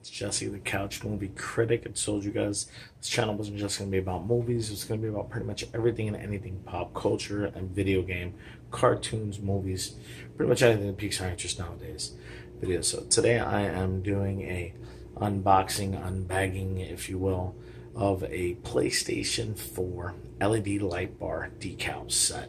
It's Jesse, the Couch Movie Critic. I told you guys this channel wasn't just going to be about movies. It's going to be about pretty much everything and anything pop culture and video game, cartoons, movies, pretty much anything that piques our interest nowadays. Video. So today I am doing a unboxing, unbagging, if you will, of a PlayStation 4 LED light bar decal set.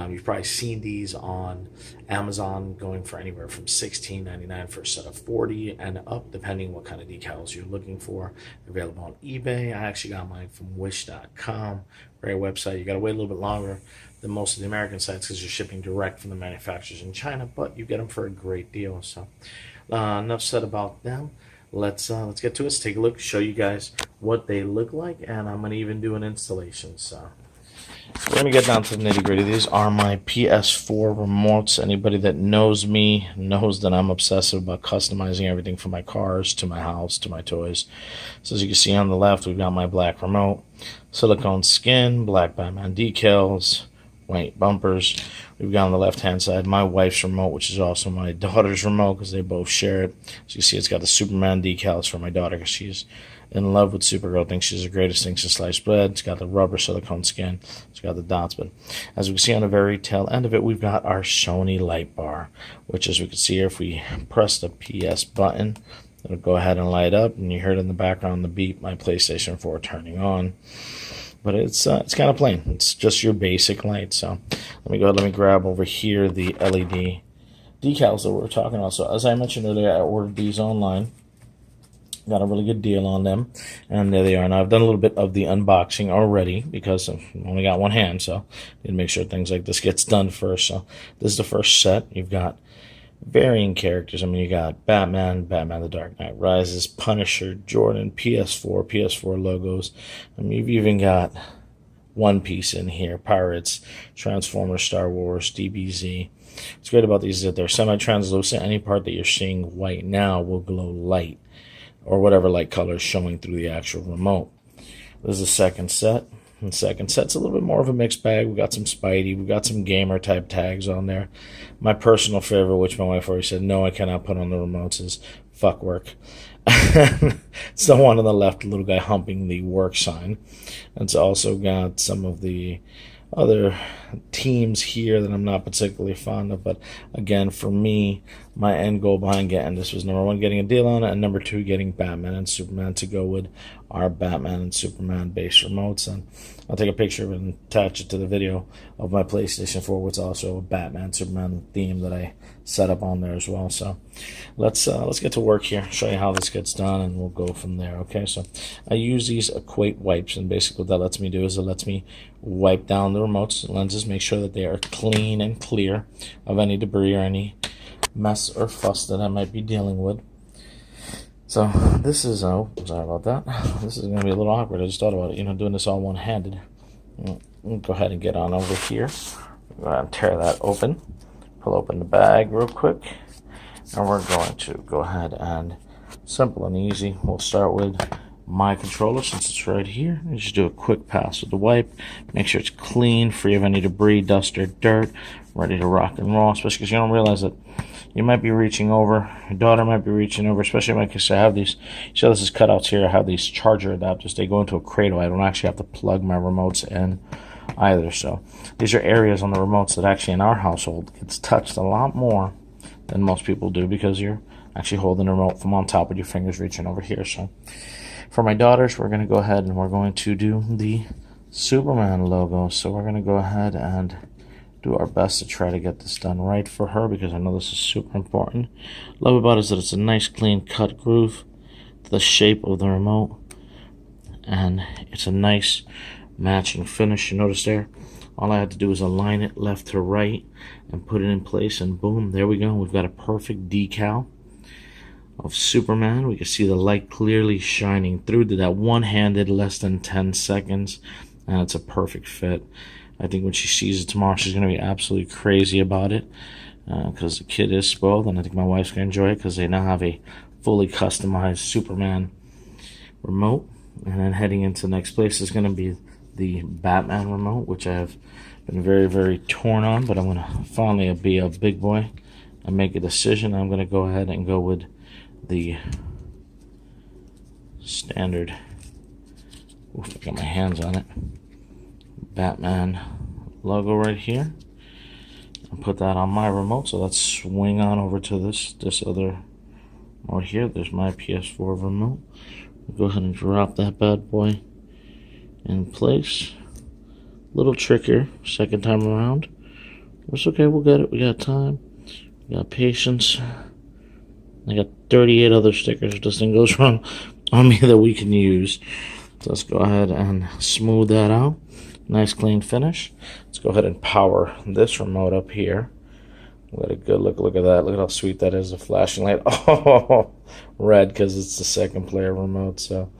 You've probably seen these on Amazon going for anywhere from $16.99 for a set of 40 and up, depending what kind of decals you're looking for. They're available on eBay. I actually got mine from wish.com, great website. You got to wait a little bit longer than most of the American sites because you're shipping direct from the manufacturers in China, but you get them for a great deal. So enough said about them. Let's get to it. Let's take a look, show you guys what they look like, and I'm going to even do an installation. So we're going to get down to the nitty-gritty. These are my PS4 remotes. Anybody that knows me knows that I'm obsessive about customizing everything from my cars to my house to my toys. So as you can see on the left, we've got my black remote, silicone skin, black Batman decals, white bumpers. We've got on the left-hand side my wife's remote, which is also my daughter's remote because they both share it. As you see, it's got the Superman decals for my daughter because she's in love with Supergirl, thinks she's the greatest thing since sliced bread. It's got the rubber silicone skin. It's got the dots. But as we can see on the very tail end of it, we've got our Sony light bar, which as we can see here, if we press the PS button, it'll go ahead and light up. And you heard in the background the beep, my PlayStation 4 turning on. But it's kind of plain. It's just your basic light. So let me grab over here the LED decals that we were talking about. So as I mentioned earlier, I ordered these online. Got a really good deal on them, and there they are. Now I've done a little bit of the unboxing already because I've only got one hand, so I need to make sure things like this gets done first. So this is the first set. You've got varying characters. I mean, you got Batman, Batman the Dark Knight Rises, Punisher, Jordan, PS4 logos. I mean, you've even got One Piece in here, Pirates, Transformers, Star Wars, DBZ. What's great about these is that they're semi-translucent. Any part that you're seeing white now will glow light, or whatever light color is showing through the actual remote. This is the second set. And the second set's a little bit more of a mixed bag. We've got some Spidey. We've got some gamer type tags on there. My personal favorite, which my wife already said, no, I cannot put on the remotes, is fuck work. It's the one on the left, the little guy humping the work sign. It's also got some of the other teams here that I'm not particularly fond of, but again, for me, my end goal behind getting this was number one, getting a deal on it, and number two, getting Batman and Superman to go with our Batman and Superman base remotes. And I'll take a picture of it and attach it to the video of my PlayStation 4, which is also a Batman Superman theme that I set up on there as well. So let's get to work here, show you how this gets done, and we'll go from there. Okay, so I use these Equate wipes, and basically what that lets me do is it lets me wipe down the remotes and lenses, make sure that they are clean and clear of any debris or any mess or fuss that I might be dealing with. So this is, oh, sorry about that. This is going to be a little awkward. I just thought about it, doing this all one-handed. Go ahead and get on over here. Go ahead and tear that open. Pull open the bag real quick. And we're going to go ahead and, simple and easy, we'll start with my controller since it's right here. You just do a quick pass with the wipe. Make sure it's clean, free of any debris, dust, or dirt. Ready to rock and roll, especially because you don't realize that you might be reaching over, your daughter might be reaching over, especially because I have these, see how this is cutouts here, I have these charger adapters. They go into a cradle. I don't actually have to plug my remotes in either. So these are areas on the remotes that actually in our household gets touched a lot more than most people do because you're actually holding the remote from on top with your fingers reaching over here. So for my daughters, we're going to go ahead and we're going to do the Superman logo. So we're going to go ahead and do our best to try to get this done right for her because I know this is super important. Love about it is that it's a nice clean cut groove to the shape of the remote, and it's a nice matching finish. You notice there, all I had to do is align it left to right and put it in place, and boom, there we go. We've got a perfect decal of Superman. We can see the light clearly shining through to that one-handed, less than 10 seconds, and it's a perfect fit. I think when she sees it tomorrow, she's going to be absolutely crazy about it because the kid is spoiled, and I think my wife's going to enjoy it because they now have a fully customized Superman remote. And then heading into the next place is going to be the Batman remote, which I have been very, very torn on, but I'm going to finally be a big boy and make a decision. I'm going to go ahead and go with the standard, oof, I got my hands on it, Batman logo right here. And put that on my remote. So let's swing on over to this other remote here. There's my PS4 remote. Go ahead and drop that bad boy in place. Little trickier second time around. It's okay, we'll get it. We got time. We got patience. I got 38 other stickers if this thing goes wrong on me that we can use. So let's go ahead and smooth that out. Nice clean finish. Let's go ahead and power this remote up here. Let a good look at that. Look at how sweet that is, a flashing light. Oh, red because it's the second player remote. So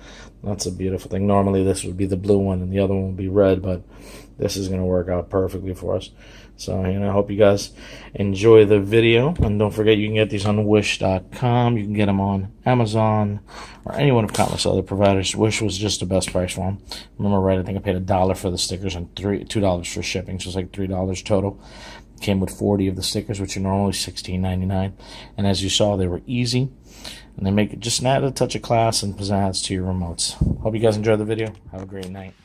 that's a beautiful thing. Normally this would be the blue one and the other one would be red, but this is going to work out perfectly for us. So, I hope you guys enjoy the video. And don't forget, you can get these on Wish.com. You can get them on Amazon or any one of countless other providers. Wish was just the best price for them. Remember right, I think I paid $1 for the stickers and $2 for shipping. So it's like $3 total. Came with 40 of the stickers, which are normally $16.99. And as you saw, they were easy. And they make it just add a touch of class and pizzazz to your remotes. Hope you guys enjoyed the video. Have a great night.